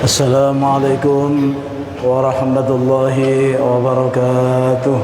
Assalamualaikum warahmatullahi wabarakatuh.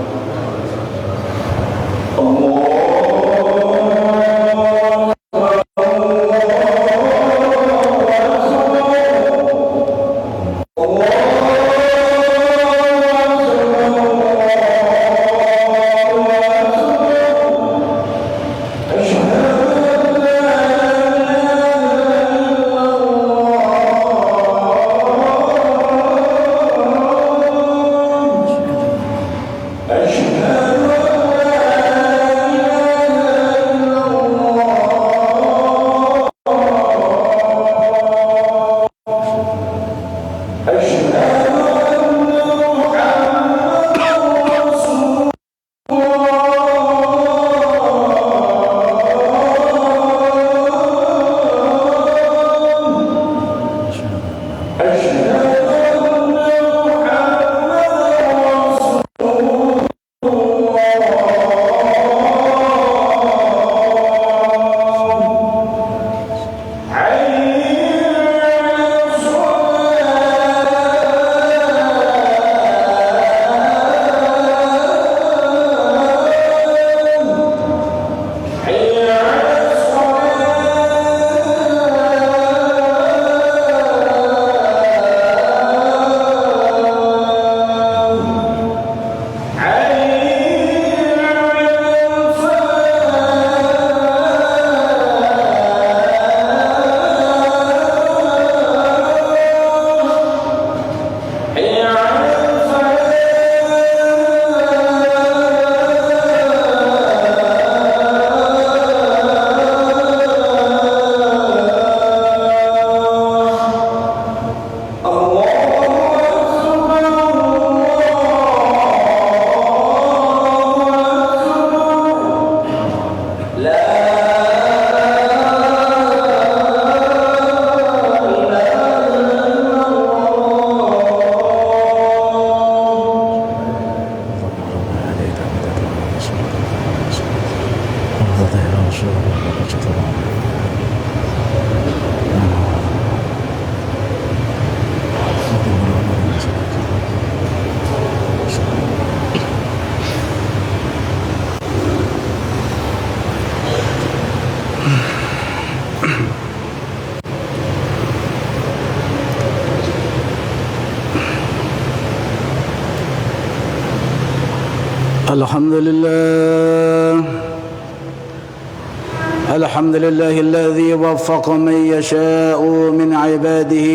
الحمد لله الذي وفق من يشاء من عباده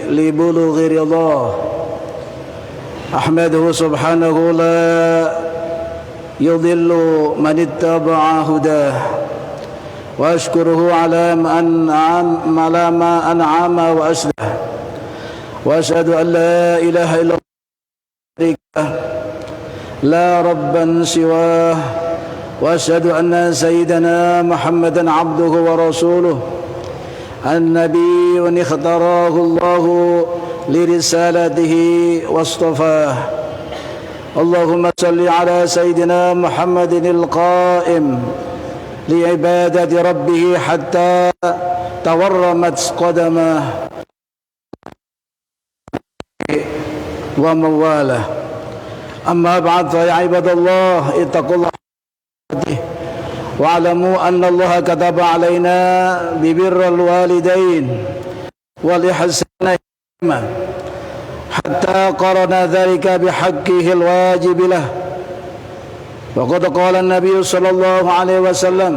لبلوغ رضاه. أحمده سبحانه لا يضل من اتبع هداه، وأشكره على ما أنعم وأسده، وأشهد أن لا إله إلا الله لا ربا سواه، وأشهد أن سيدنا محمدا عبده ورسوله، النبي اختاره الله لرسالته واصطفاه. اللهم صل على سيدنا محمد القائم لعبادة ربه حتى تورمت قدمه ومواله. أما بعد فيا عباد الله اتقوا الله واعلموا أن الله كتب علينا ببر الوالدين والإحسان حتى قرن ذلك بحقه الواجب له. وقد قال النبي صلى الله عليه وسلم: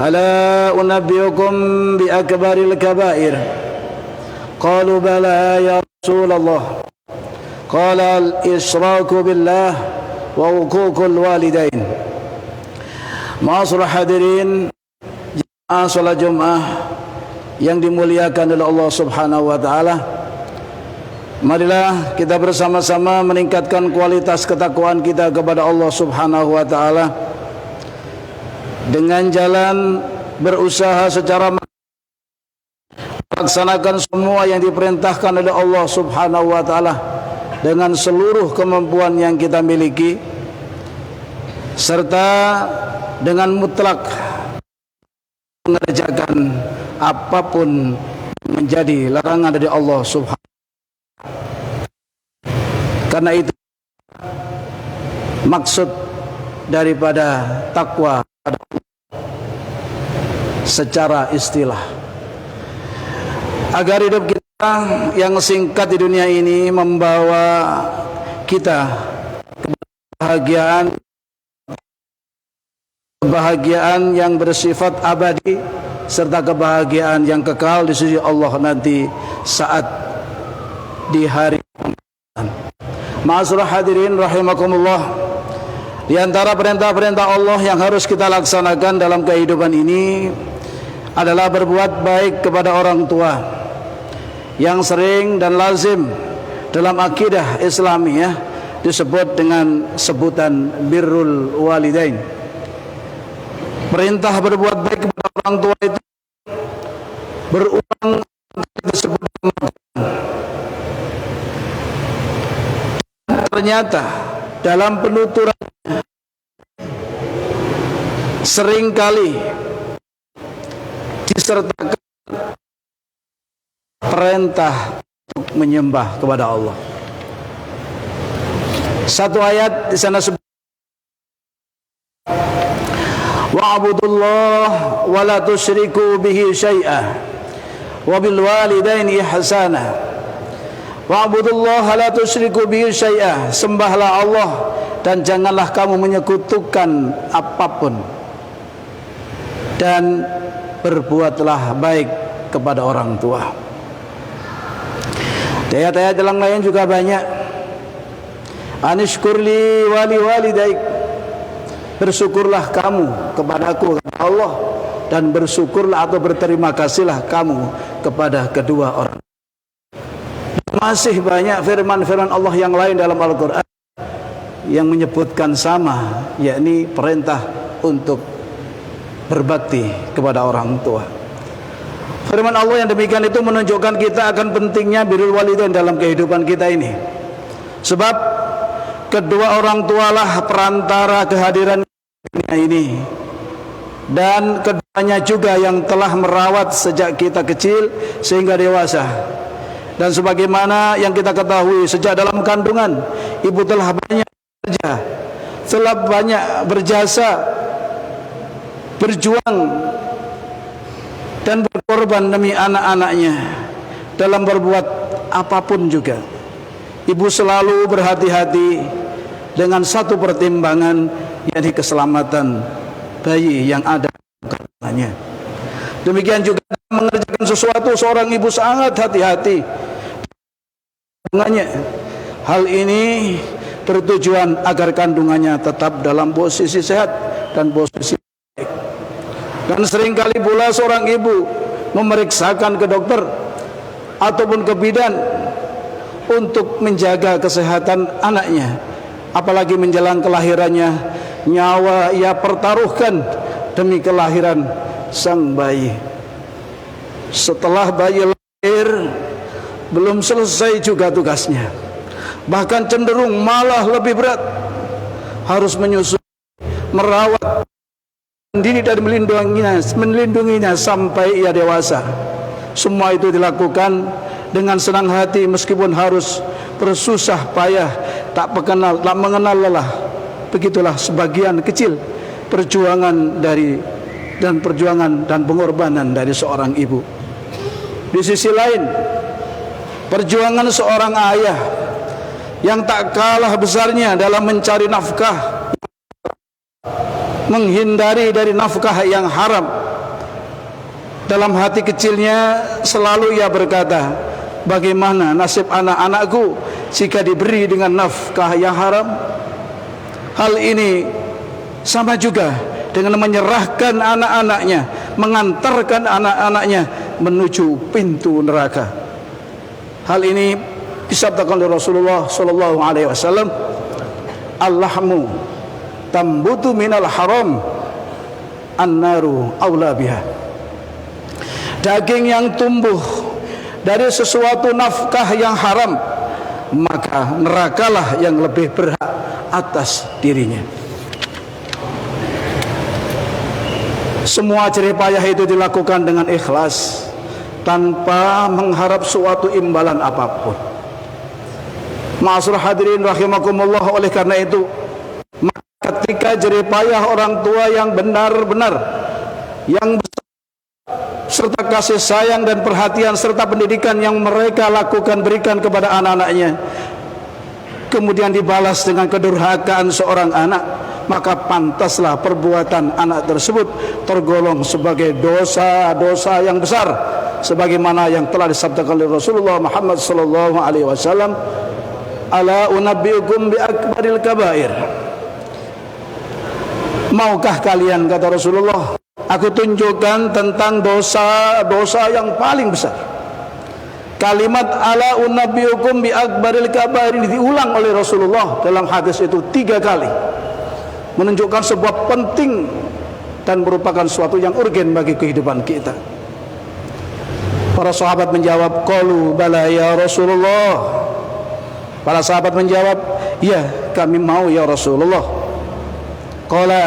ألا أنبئكم بأكبر الكبائر؟ قالوا بلى يا رسول الله. قال: الإشراك بالله وعقوق الوالدين. Ma'asyiral hadirin jemaah salat Jumat yang dimuliakan oleh Allah Subhanahu wa taala, marilah kita bersama-sama meningkatkan kualitas ketakwaan kita kepada Allah Subhanahu wa taala dengan jalan berusaha secara melaksanakan semua yang diperintahkan oleh Allah Subhanahu wa taala dengan seluruh kemampuan yang kita miliki, serta dengan mutlak mengerjakan apapun menjadi larangan dari Allah Subhanahu. Karena itu maksud daripada takwa secara istilah, agar hidup kita yang singkat di dunia ini membawa kita kebahagiaan yang bersifat abadi serta kebahagiaan yang kekal di sisi Allah nanti saat di hari pembalasan. Ma'asyiral hadirin rahimakumullah, di antara perintah-perintah Allah yang harus kita laksanakan dalam kehidupan ini adalah berbuat baik kepada orang tua, yang sering dan lazim dalam akidah Islamiyah disebut dengan sebutan birrul walidain. Perintah berbuat baik kepada orang tua itu berulang disebut. Ternyata dalam penuturannya seringkali disertakan perintah untuk menyembah kepada Allah. Satu ayat di sana sebut: wa'budullah wa la tusyriku bihi syai'a wa bil walidaini ihsana. Wa'budullah wa la tusyriku bihi syai'a, sembahlah Allah dan janganlah kamu menyekutukan apapun, dan berbuatlah baik kepada orang tua. Ayat-ayat dalam lain juga banyak. Anishkurli wali walidaik, bersyukurlah kamu kepadaku, kata Allah, dan bersyukurlah atau berterima kasihlah kamu kepada kedua orang. Masih banyak firman-firman Allah yang lain dalam Al-Quran yang menyebutkan sama, yakni perintah untuk berbakti kepada orang tua. Firman Allah yang demikian itu menunjukkan kita akan pentingnya birrul walidain dalam kehidupan kita ini. Sebab kedua orang tualah perantara kehadiran dunia ini, dan keduanya juga yang telah merawat sejak kita kecil sehingga dewasa. Dan sebagaimana yang kita ketahui, sejak dalam kandungan ibu telah banyak bekerja, telah banyak berjasa, berjuang dan berkorban demi anak-anaknya dalam berbuat apapun juga. Ibu selalu berhati-hati dengan satu pertimbangan, yakni keselamatan bayi yang ada di kandungannya. Demikian juga mengerjakan sesuatu, seorang ibu sangat hati-hati kandungannya. Hal ini bertujuan agar kandungannya tetap dalam posisi sehat dan posisi baik. Dan seringkali pula seorang ibu memeriksakan ke dokter ataupun ke bidan untuk menjaga kesehatan anaknya, apalagi menjelang kelahirannya, nyawa ia pertaruhkan demi kelahiran sang bayi. Setelah bayi lahir, belum selesai juga tugasnya, bahkan cenderung malah lebih berat, harus menyusui, merawat diri dan melindunginya sampai ia dewasa. Semua itu dilakukan dengan senang hati meskipun harus bersusah payah, tak mengenal lelah. Begitulah sebagian kecil perjuangan dan pengorbanan dari seorang ibu. Di sisi lain, perjuangan seorang ayah yang tak kalah besarnya dalam mencari nafkah, menghindari dari nafkah yang haram. Dalam hati kecilnya selalu ia berkata, bagaimana nasib anak-anakku jika diberi dengan nafkah yang haram? Hal ini sama juga dengan menyerahkan anak-anaknya, mengantarkan anak-anaknya menuju pintu neraka. Hal ini disabdakan oleh Rasulullah sallallahu alaihi wasallam, "Al-lahmu tambutu minal haram, an-naru aula biha." Daging yang tumbuh dari sesuatu nafkah yang haram, maka nerakalah yang lebih berhak atas dirinya. Semua jerih payah itu dilakukan dengan ikhlas, tanpa mengharap suatu imbalan apapun. Ma'asyiral hadirin rahimakumullah, oleh karena itu, ketika jerih payah orang tua yang benar-benar, yang besar, serta kasih sayang dan perhatian serta pendidikan yang mereka lakukan berikan kepada anak-anaknya, kemudian dibalas dengan kedurhakaan seorang anak, maka pantaslah perbuatan anak tersebut tergolong sebagai dosa-dosa yang besar, sebagaimana yang telah disabdakan oleh Rasulullah Muhammad sallallahu alaihi wasallam, "Ala unabbiukum bi akbaril kabair." Maukah kalian, kata Rasulullah, aku tunjukkan tentang dosa-dosa yang paling besar. Kalimat ala unabbiukum bi akbaril kabair diulang oleh Rasulullah dalam hadis itu 3 kali, menunjukkan sebuah penting dan merupakan suatu yang urgen bagi kehidupan kita. Para sahabat menjawab, qalu bala ya Rasulullah. Para sahabat menjawab, ya kami mau ya Rasulullah. Qala,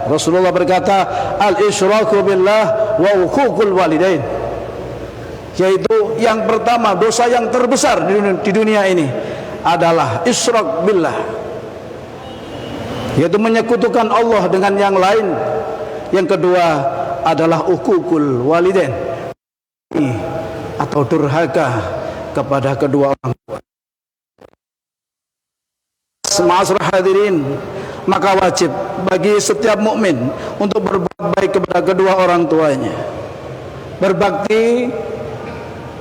Rasulullah berkata, al-isyraku billah wa uququl walidain. Yaitu yang pertama, dosa yang terbesar di dunia ini adalah isyrak billah, yaitu menyekutukan Allah dengan yang lain. Yang kedua adalah uququl walidain, atau durhaka kepada kedua orang tua. Ma'asyiral hadirin, maka wajib bagi setiap mukmin untuk berbuat baik kepada kedua orang tuanya. Berbakti,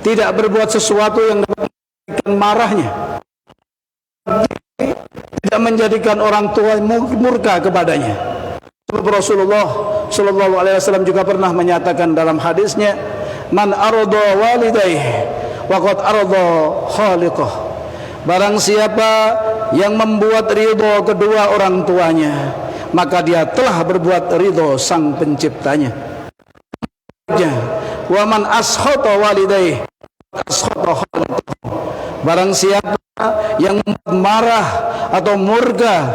tidak berbuat sesuatu yang dapat menjadikan marahnya, tidak menjadikan orang tua murka kepadanya. Sebab Rasulullah sallallahu alaihi wasallam juga pernah menyatakan dalam hadisnya, man arada walidayhi waqad arada khaliqah. Barang siapa yang membuat ridho kedua orang tuanya, maka dia telah berbuat ridho sang penciptanya. Wa man askhata walidayhi askhata khaliqah. Barang siapa yang marah atau murka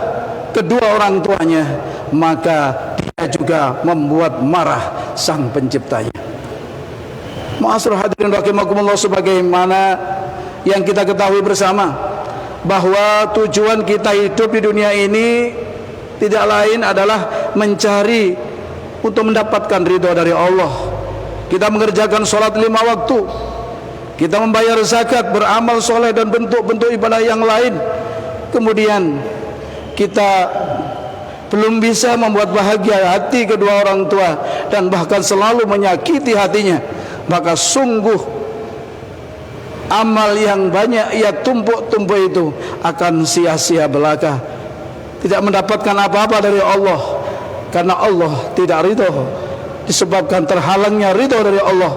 kedua orang tuanya, maka dia juga membuat marah sang penciptanya. Ma'asyiral hadirin rahimakumullah, sebagaimana yang kita ketahui bersama bahwa tujuan kita hidup di dunia ini tidak lain adalah mencari untuk mendapatkan ridho dari Allah. Kita mengerjakan sholat 5 waktu, kita membayar zakat, beramal soleh dan bentuk-bentuk ibadah yang lain. Kemudian kita belum bisa membuat bahagia hati kedua orang tua dan bahkan selalu menyakiti hatinya, maka sungguh amal yang banyak ia tumpuk-tumpuk itu akan sia-sia belaka, tidak mendapatkan apa-apa dari Allah, karena Allah tidak ridho, disebabkan terhalangnya ridho dari Allah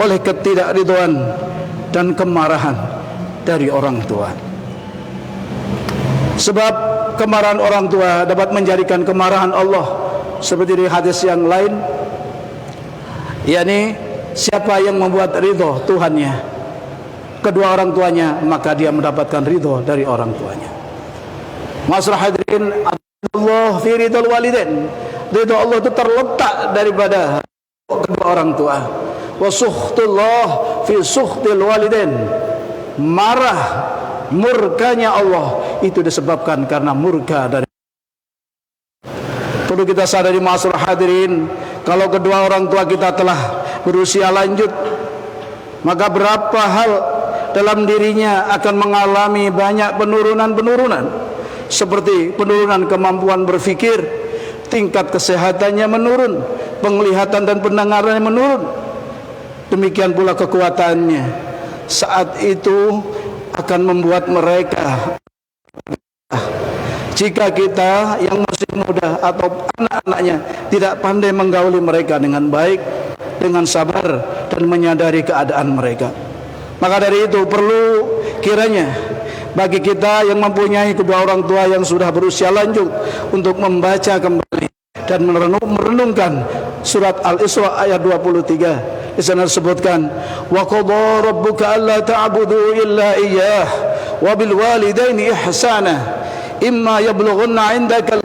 oleh ketidakridhoan dan kemarahan dari orang tua. Sebab kemarahan orang tua dapat menjadikan kemarahan Allah, seperti di hadis yang lain, yakni siapa yang membuat ridho Tuhannya kedua orang tuanya, maka dia mendapatkan ridho dari orang tuanya. Ma'asyiral hadirin, Allah fi ridhol walidain, ridho Allah itu terletak daripada kedua orang tua. wa sukhtullah fi sukhtil walidain. Marah, murkanya Allah itu disebabkan karena murka dari. Perlu kita sadari ma'asyiral hadirin, kalau kedua orang tua kita telah berusia lanjut, maka berapa hal dalam dirinya akan mengalami banyak penurunan-penurunan, seperti penurunan kemampuan berpikir, tingkat kesehatannya menurun, penglihatan dan pendengarannya menurun, demikian pula kekuatannya. Saat itu akan membuat mereka, jika kita yang masih muda atau anak-anaknya tidak pandai menggauli mereka dengan baik, dengan sabar dan menyadari keadaan mereka. Maka dari itu perlu kiranya bagi kita yang mempunyai kedua orang tua yang sudah berusia lanjut untuk membaca kembali dan merenungkan surat Al-Isra ayat 23. Di sana disebutkan, wa qadha rabbuka alla ta'budu illa iyyah wa bil walidaini ihsana imma yablughanna 'indaka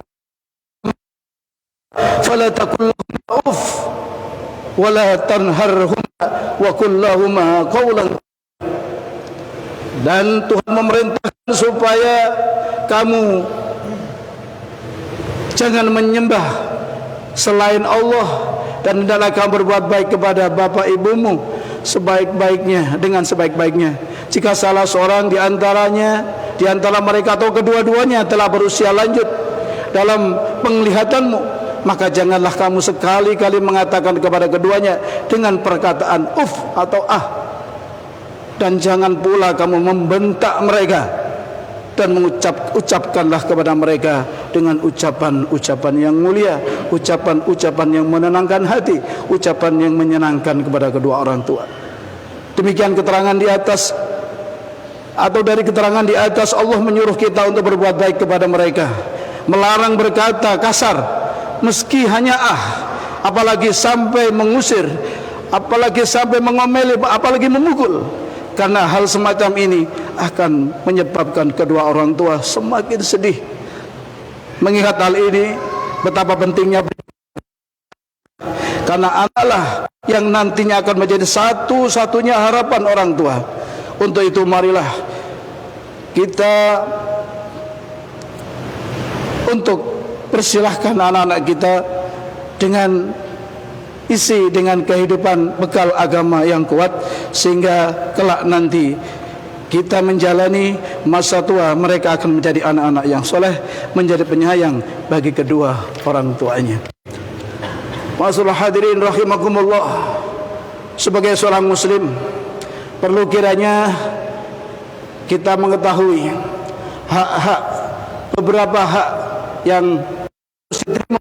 fala taqul lahum uff wa la tanharhuma wa qul lahum qawlan. Dan Tuhan memerintahkan supaya kamu jangan menyembah selain Allah, dan hendaklah kamu berbuat baik kepada bapak ibumu sebaik-baiknya, dengan sebaik-baiknya. Jika salah seorang di antara mereka atau kedua-duanya telah berusia lanjut dalam penglihatanmu, maka janganlah kamu sekali-kali mengatakan kepada keduanya dengan perkataan uf atau ah, dan jangan pula kamu membentak mereka, dan ucapkanlah kepada mereka dengan ucapan-ucapan yang mulia, ucapan-ucapan yang menenangkan hati, ucapan yang menyenangkan kepada kedua orang tua. Demikian keterangan di atas, atau dari keterangan di atas, Allah menyuruh kita untuk berbuat baik kepada mereka, melarang berkata kasar meski hanya ah, apalagi sampai mengusir, apalagi sampai mengomeli, apalagi memukul. Karena hal semacam ini akan menyebabkan kedua orang tua semakin sedih. Mengingat hal ini, betapa pentingnya, karena anaklah yang nantinya akan menjadi satu-satunya harapan orang tua. Untuk itu marilah kita untuk persilahkan anak-anak kita dengan kehidupan bekal agama yang kuat, sehingga kelak nanti kita menjalani masa tua, mereka akan menjadi anak-anak yang soleh, menjadi penyayang bagi kedua orang tuanya. Ma'asyiral hadirin rahimakumullah, sebagai seorang muslim perlu kiranya kita mengetahui hak-hak, beberapa hak yang harus diterima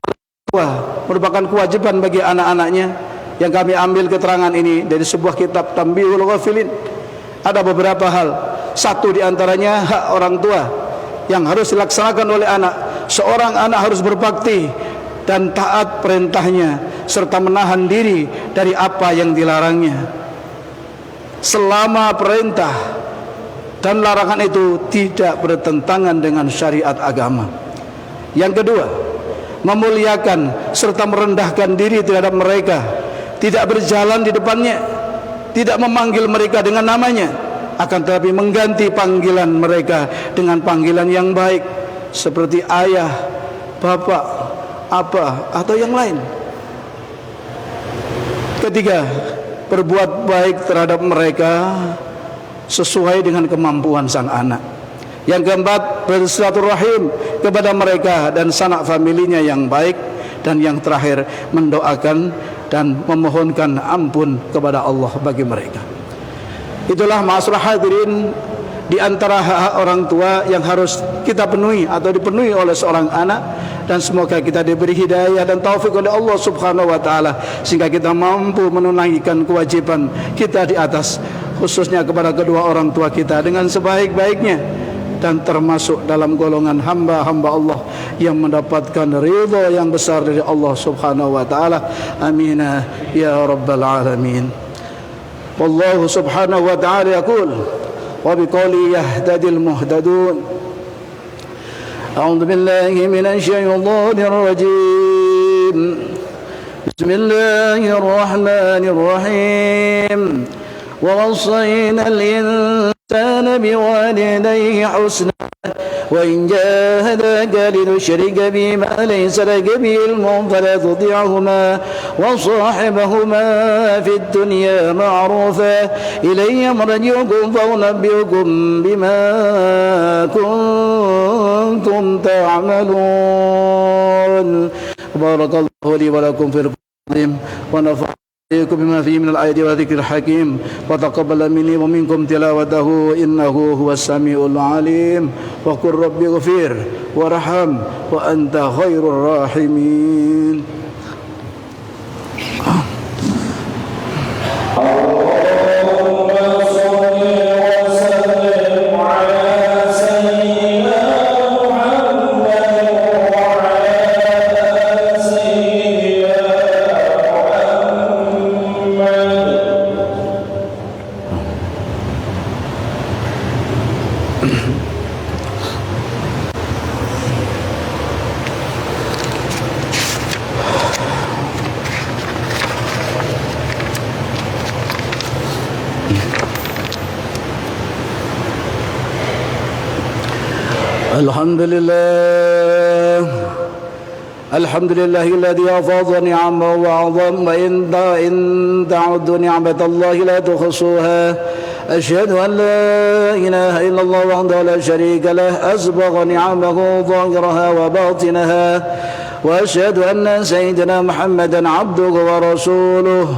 merupakan kewajiban bagi anak-anaknya. Yang kami ambil keterangan ini dari sebuah kitab Tanbihul Ghafilin. Ada beberapa hal. Satu di antaranya hak orang tua yang harus dilaksanakan oleh anak. Seorang anak harus berbakti dan taat perintahnya, serta menahan diri dari apa yang dilarangnya, selama perintah dan larangan itu tidak bertentangan dengan syariat agama. Yang kedua, memuliakan serta merendahkan diri terhadap mereka, tidak berjalan di depannya, tidak memanggil mereka dengan namanya, akan tetapi mengganti panggilan mereka dengan panggilan yang baik, seperti ayah, bapak, apa, atau yang lain. Ketiga, berbuat baik terhadap mereka sesuai dengan kemampuan sang anak. Yang keempat, bersilaturahim kepada mereka dan sanak familinya yang baik. Dan yang terakhir, mendoakan dan memohonkan ampun kepada Allah bagi mereka. Itulah ma'asyiral hadirin, di antara hak-hak orang tua yang harus kita penuhi atau dipenuhi oleh seorang anak. Dan semoga kita diberi hidayah dan taufik oleh Allah subhanahu wa ta'ala, sehingga kita mampu menunaikan kewajiban kita di atas, khususnya kepada kedua orang tua kita dengan sebaik-baiknya, dan termasuk dalam golongan hamba-hamba Allah yang mendapatkan ridha yang besar dari Allah subhanahu wa ta'ala. Amin ya rabbal alamin. Wallahu subhanahu wa ta'ala yaqul wa biqawli yahtadil muhtadun. A'udzu billahi minasy syaithanir rajim. بسم الله الرحمن الرحيم ووصينا الإنسان بوالديه حسنا وإن جاهداك لتشرك بي ما ليس لك به علم فلا تطعهما وصاحبهما في الدنيا معروفا إلي مرجعكم فأنبئكم بما كنتم تعملون. بارك الله لي ولكم في القرآن ونفعني بما فيه من الآيات والذكر الحكيم وتقبل مني ومنكم تلاوته إنه هو السميع العليم. وقل رب اغفر وارحم وأنت خير الراحمين. الحمد لله الذي أفاض نعمه وأعظم وإن تعدوا نعمة الله لا تحصوها. أشهد أن لا إله إلا الله وحده لا شريك له أسبغ نعمه ظاهرها وباطنها وأشهد أن سيدنا محمدا عبده ورسوله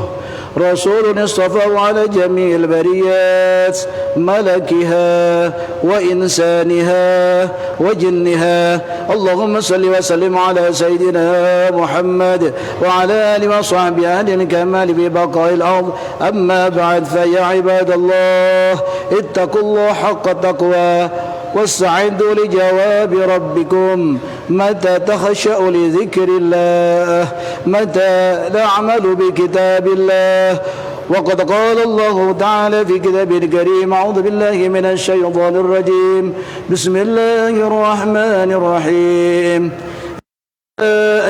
رسول اصطفاه على جميع البريات ملكها وإنسانها وجنها. اللهم صل وسلم على سيدنا محمد وعلى آله وصحبه أهل الكمال ببقاء الأرض. أما بعد فيا عباد الله اتقوا الله حق التقوى واستعدوا لجواب ربكم متى تخشأ لذكر الله متى نعمل بكتاب الله. وقد قال الله تعالى في كتابه الكريم أعوذ بالله من الشيطان الرجيم بسم الله الرحمن الرحيم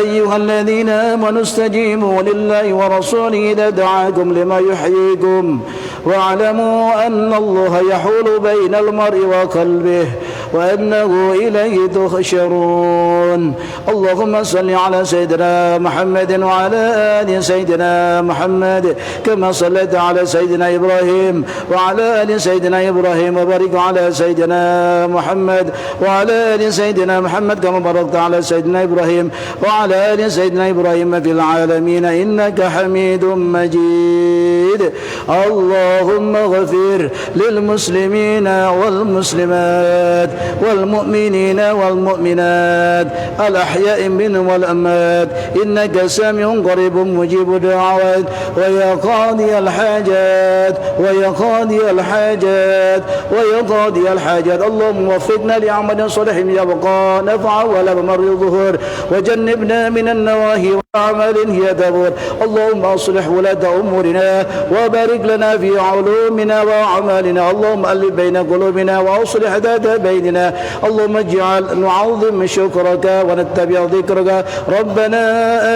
أيها الذين آمنوا استجيبوا لله ورسوله إذا دعاكم لما يحييكم واعلموا أن الله يحول بين المرء وقلبه وأنه إليه تحشرون. اللهم صل على سيدنا محمد وعلى آل سيدنا محمد كما صليت على سيدنا إبراهيم وعلى آل سيدنا إبراهيم وبارك على سيدنا محمد وعلى آل سيدنا محمد كما باركت على سيدنا إبراهيم وعلى آل سيدنا إبراهيم في العالمين إنك حميد مجيد. اللهم اغفر للمسلمين والمسلمات والمؤمنين والمؤمنات الأحياء منهم والأموات إنك سميع قريب مجيب الدعوات ويا قاضي الحاجات ويا قاضي الحاجات ويا قاضي الحاجات. اللهم وفقنا لعمل صالح يبقى نفعا ولا مر الظهور وجنبنا من النواهي وأعمال هي دبر. اللهم أصلح ولاة أمورنا وبارك لنا في علومنا وأعمالنا. اللهم ألف بين قلوبنا وأصلح ذات بيننا. اللهم اجعل نعظم شكرك ونتبع ذكرك. ربنا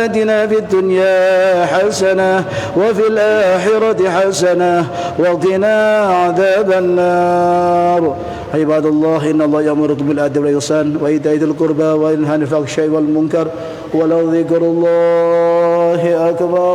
آتنا في الدنيا حسنة وفي الآخرة حسنة وقنا عذاب النار. عباد الله إن الله يأمركم بالعدل والإحسان وإيتاء ذي القربى وينهى عن الفحشاء والمنكر ولذكر الله أكبر.